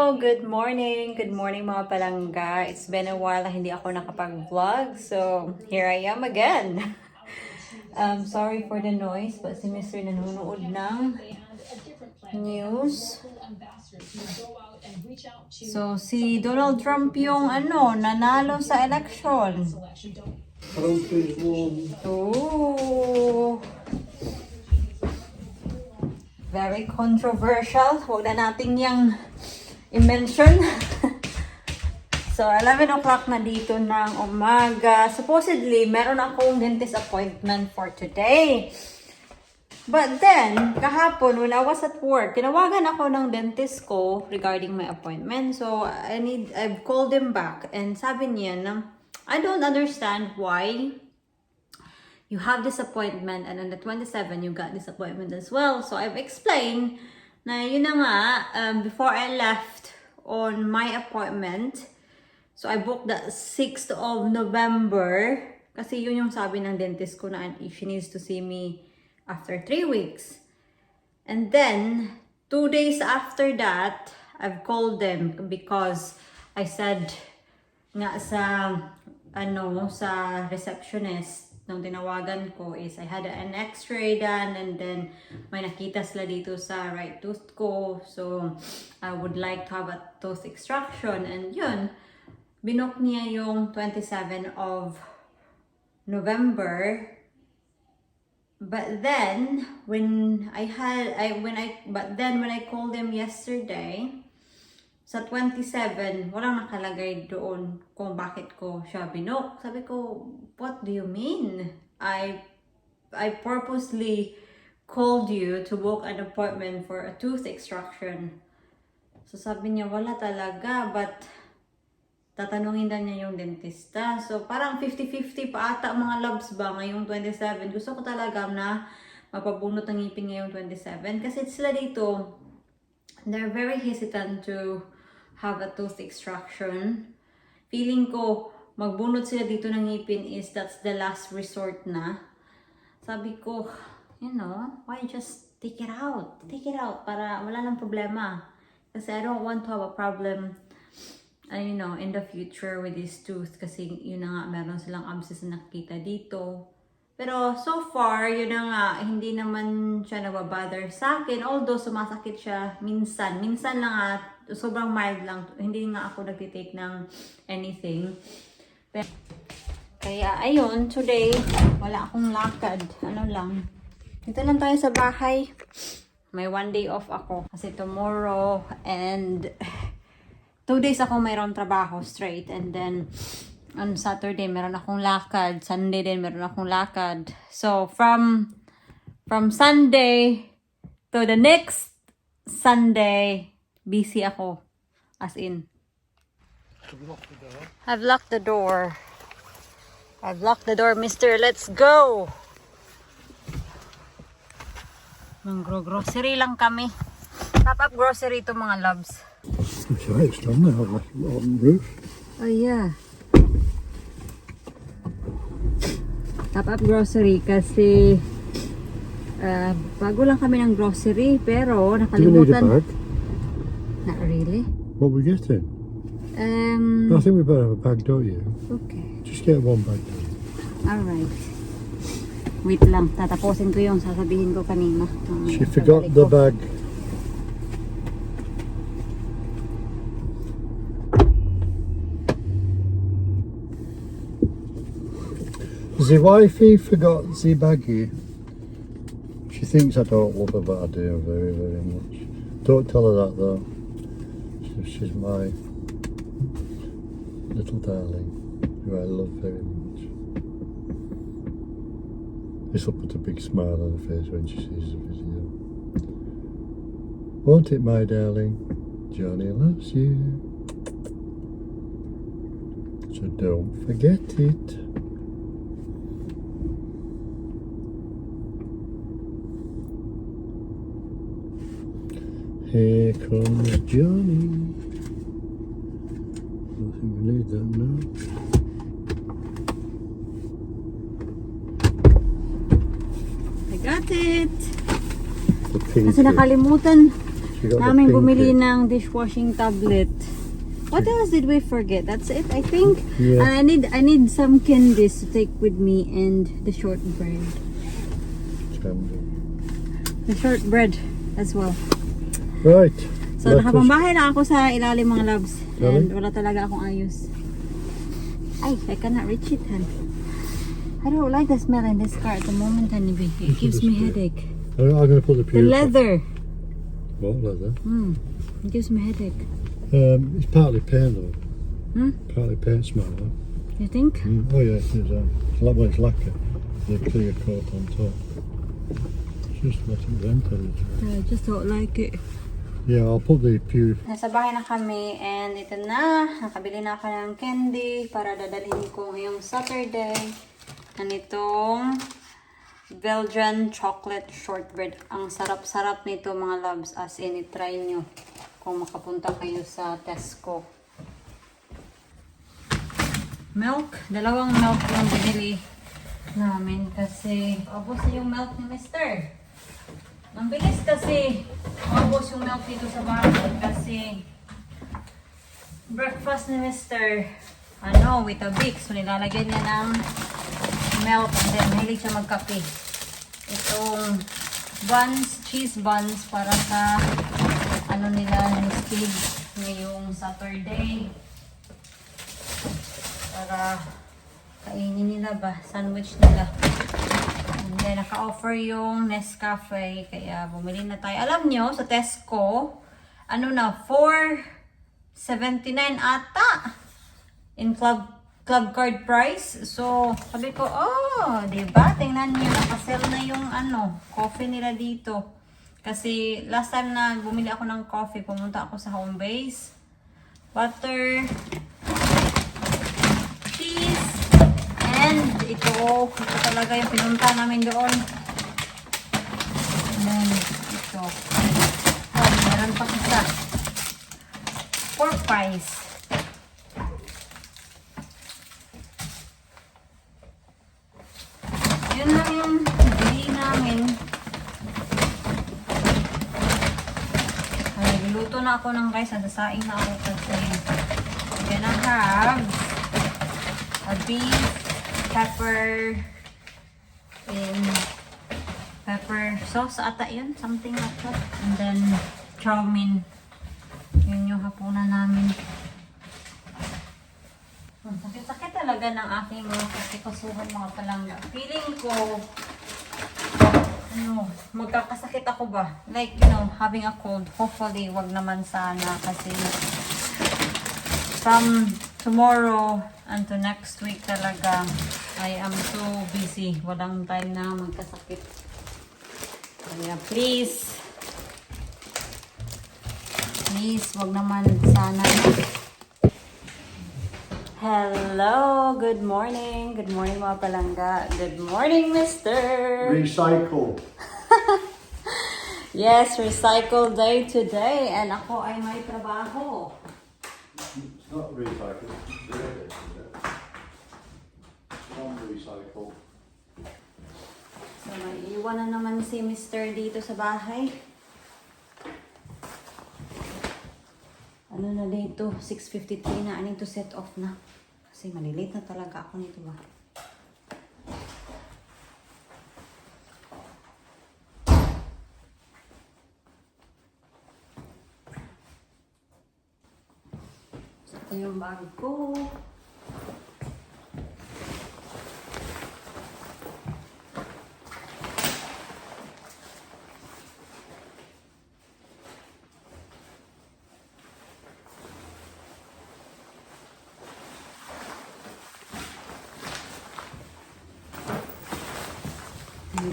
Good morning! Good morning mga palangga. It's been a while na hindi ako nakapag-vlog. So, here I am again. Sorry for the noise, but si Mr. nanonood ng news. So, si Donald Trump yung nanalo sa election. Oh! Very controversial. Huwag na natin yung i-mention. So, 11 o'clock na dito ng umaga. Supposedly, meron akong dentist appointment for today. But then, kahapon, when I was at work, tinawagan ako ng dentist ko regarding my appointment. So, I've called him back. And sabi niya na, I don't understand why you have this appointment and on the 27 you got this appointment as well. So I've explained na yun na nga, before I left on my appointment, so I booked the 6th of November kasi yun yung sabi ng dentist ko na she needs to see me after 3 weeks. And then 2 days after that, I've called them because I said nga sa sa receptionist nung tinawagan ko is I had an x-ray done and then may nakita sila dito sa right tooth ko. So, I would like to have a tooth extraction. And yun, binook niya yung 27 of November. But then, when I called them yesterday, sa 27, walang nakalagay doon kung bakit ko siya binook. Sabi ko, what do you mean? I purposely called you to book an appointment for a tooth extraction. So sabi niya, wala talaga, but tatanungin daw niya yung dentista. So parang 50-50 pa ata mga loves ba ngayong 27. Gusto ko talaga na mapabunot ang ngipin ngayong 27. Kasi sila dito, they're very hesitant to have a tooth extraction. Feeling ko, magbunot sila dito ng ngipin is that's the last resort na. Sabi ko, why just take it out? Take it out para wala nang problema. Kasi I don't want to have a problem, in the future with this tooth. Kasi yun na nga, meron silang abscess na nakikita dito. Pero so far, yun na nga, hindi naman siya nababother sa akin. Although sumasakit siya minsan. Minsan lang sobrang mild lang. Hindi nga ako nagtitake ng anything. Pero, kaya ayun, today, wala akong lakad. Dito lang tayo sa bahay. May 1 day off ako. Kasi tomorrow and 2 days ako mayroong trabaho straight. And then, on Saturday, meron akong lakad. Sunday din, meron akong lakad. So, from Sunday to the next Sunday, busy ako. As in. I've locked the door. I've locked the door, mister. Let's go! Grocery lang kami. Top-up grocery to mga loves. It's right, it's done now, on the roof. Oh, yeah. Top-up grocery kasi bago lang kami ng grocery pero nakalimutan. Do you need a bag? Not really. What we getting? I think we better have a bag, don't you? Okay. Just get one bag. Alright. Wait lang, tatapusin ko yung sasabihin ko kanina. She forgot the bag. The wifey forgot the baggie. She thinks I don't love her, but I do very, very much. Don't tell her that though. She's my little darling, who I love very much. This will put a big smile on her face when she sees the video. Won't it, my darling? Johnny loves you. So don't forget it. Here comes Johnny. I think we need that now. I got it! The pink. Kasi nakalimutan You got the Namin pinky. bumili ng dishwashing tablet. What else did we forget? That's it, I think. Yeah. And I need some candies to take with me and the shortbread. Candy. The shortbread as well. Right. So let us- nakapambahay na ako sa ilalim mga loves. Really? And wala talaga akong ayos. Ay, I cannot reach it, hun. I don't like the smell in this car at the moment, honey. It gives me headache. I'm going to put the The pure. leather. What leather? It gives me headache. It's partly paint though. Hmm? Partly paint smell. Though. You think? Oh yeah, it is. It's like when it's lacquer. The clear coat on top. Just let it vent a little. I just don't like it. Yeah, I'll put the pure. Nasa bahay na kami and ito na. Nakabili na ako ng candy para dadalhin ko ngayong Saturday. Ganitong Belgian chocolate shortbread. Ang sarap-sarap nito mga loves. As in, try nyo kung makapunta kayo sa Tesco. Milk. Dalawang milk yung binili namin kasi ubos na yung milk ni Mr. Ang bilis kasi ubos yung milk dito sa bahay kasi breakfast ni Mr. With a Bic. So nilalagyan niya ng milk and then mahilig siya magkape. Itong buns, cheese buns para sa nila ni Steve ngayong Saturday. Para kainin nila ba? Sandwich nila. And then, naka-offer yung Nescafe. Kaya, bumili na tayo. Alam nyo, sa Tesco, $4.79 ata. In club card price. So, sabi ko, diba? Tingnan nyo, nakasell na yung coffee nila dito. Kasi, last time na bumili ako ng coffee, pumunta ako sa Homebase. Butter, cheese, and ito talaga yung pinunta namin doon. And then, ito. Meron pa isa. Pork pies. Yun lang yung bili namin. Nagluto na ako ng rice. Nadasaing na ako kasi I'm gonna have a beef, pepper, and pepper sauce ata yun. Something like that. And then chow mein. Yun yung hapunan namin. Ang sakit-sakit talaga ng aking mga kasikasuhan mga palangga. Feeling ko, magkakasakit ako ba? Like, having a cold. Hopefully, wag naman sana kasi from tomorrow until next week talaga, I am so busy. Walang time na magkasakit. Kaya please, wag naman sana. Hello, good morning. Good morning mga palangga. Good morning, Mr. Recycle. Yes, recycle day today. And ako ay may trabaho. It's not recycle. It's non-recycle. So, may iwan na naman si Mr. dito sa bahay. Na dito? 6:53 na. I need to set off na. Kasi malilate na talaga ako nito ba. So, ito yung bag ko.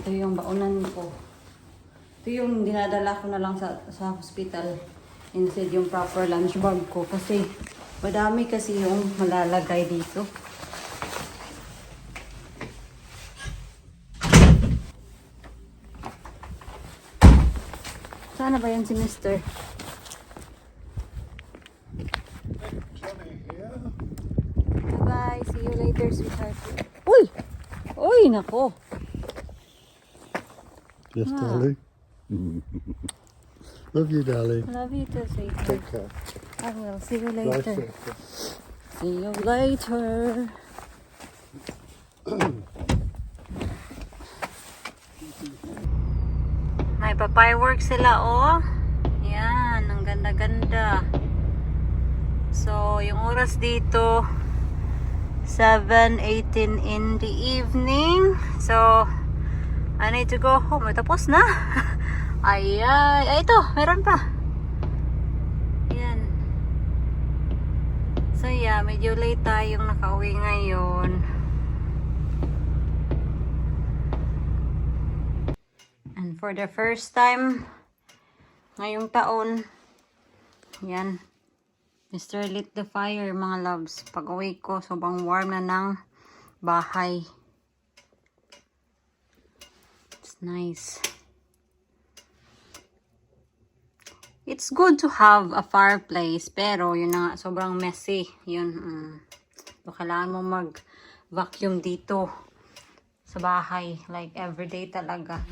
Ito yung baunan ko. Ito yung dinadala ko na lang sa hospital. Instead yung proper lunch bag ko. Kasi madami kasi yung malalagay dito. Sana ba yan si Mr.? Bye-bye. See you later, sweetheart. Uy! Uy, nako. Yes, darling. Love you, darling. Love you too, sweetheart. Take care. I will. See you Drive later. safely. See you later. May pa-fireworks sila, oh. Yan, ang ganda-ganda. So, yung oras dito, 7:18 in the evening. So, I need to go home. Tapos na. Ay, ito, meron pa. Yan. So, yeah, medyo late tayong nakauwi ngayon. And for the first time, ngayong taon, yan, Mr. Lit the fire, mga loves. Pag uwi ko, sobrang warm na ng bahay. It's nice. It's good to have a fireplace, pero yun na nga, sobrang messy. Yun, so, kailangan mo mag-vacuum dito sa bahay. Like, everyday talaga.